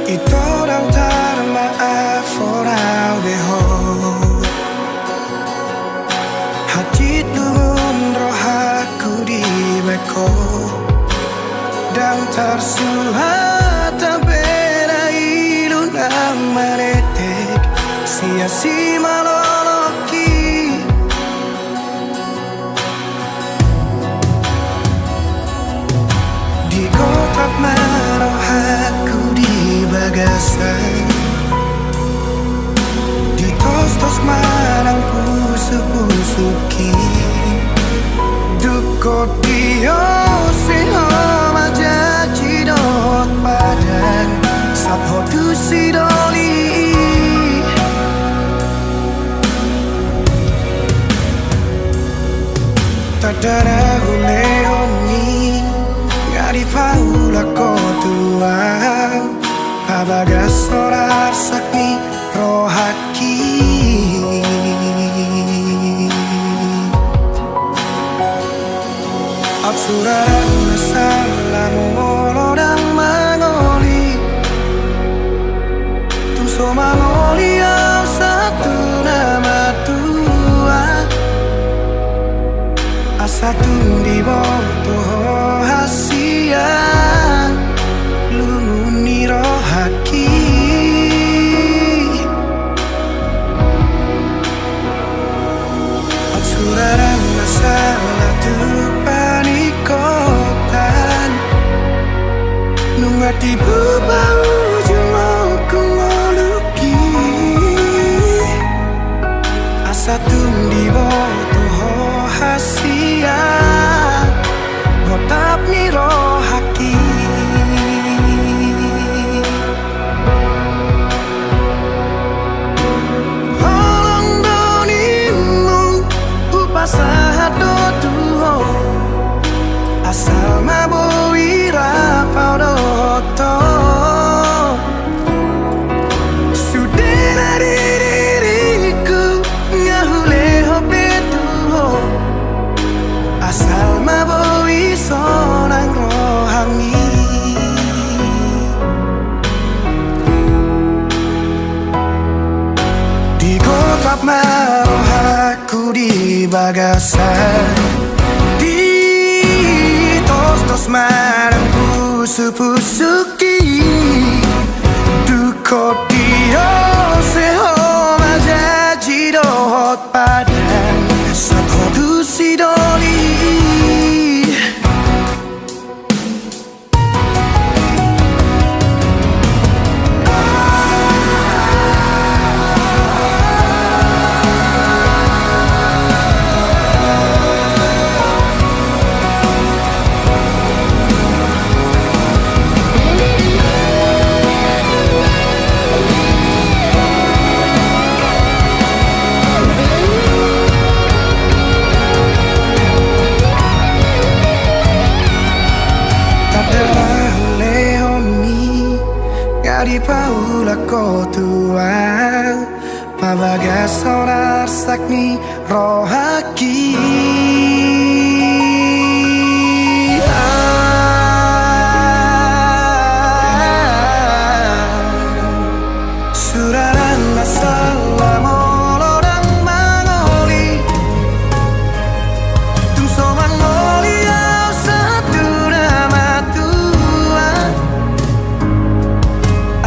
Itorang maaf orang beho Hajit lungun rohaku di beko Dan tersuhat beda ilunang manetek Sia-si maloloki Di kotak marohaku di bagasan Di tos-tos marang pusu-pusuki Dukot dio seho majaji dot padang Sabho tu sidoli Tadara hulehoni Ngari paula kotua Pabagas sorar sakni rohaki Absuraran masalah molodang mangoli Tuso mangoli yang satu nama tua Asatu di bawah hasia Lumuni rohaki Absuraran masalah tu panikotan Nungati bebau jumoku ngoluki Asatu di bawah hasia Botap ni rohaki Holong donimu Upasahat dotuho Asal maboi rapau doto Sudena diriku Ngahuleho betuho Asal maboi sonang rohani Di kotak marohaku di bagasan Di tos-tos marang pusu-pusuki Dukot dio seho majaji dohot padang Sabho tu sidoli Di paula kotua Pabagas sorar sakni rohaki Suraran masalah molodang mangoli Tumso mangoli au satu nama tua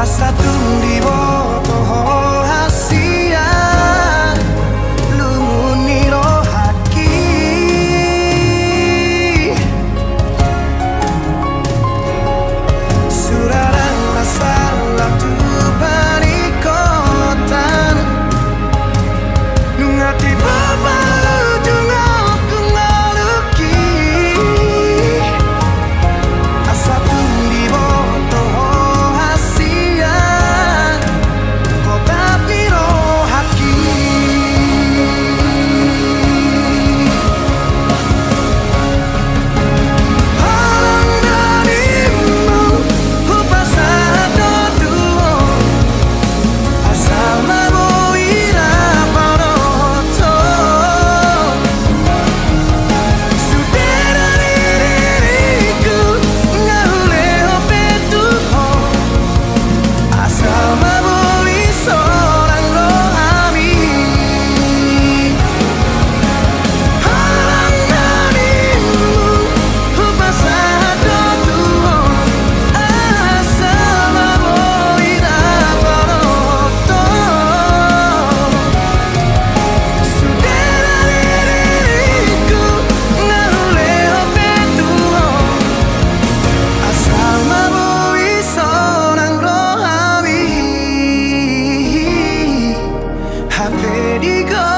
Asatu di bawah hasia Lumuni rohaki Suraran masalah tu panikotan Nungati babau jungoku ngaluki Asatu di bawah hasia di go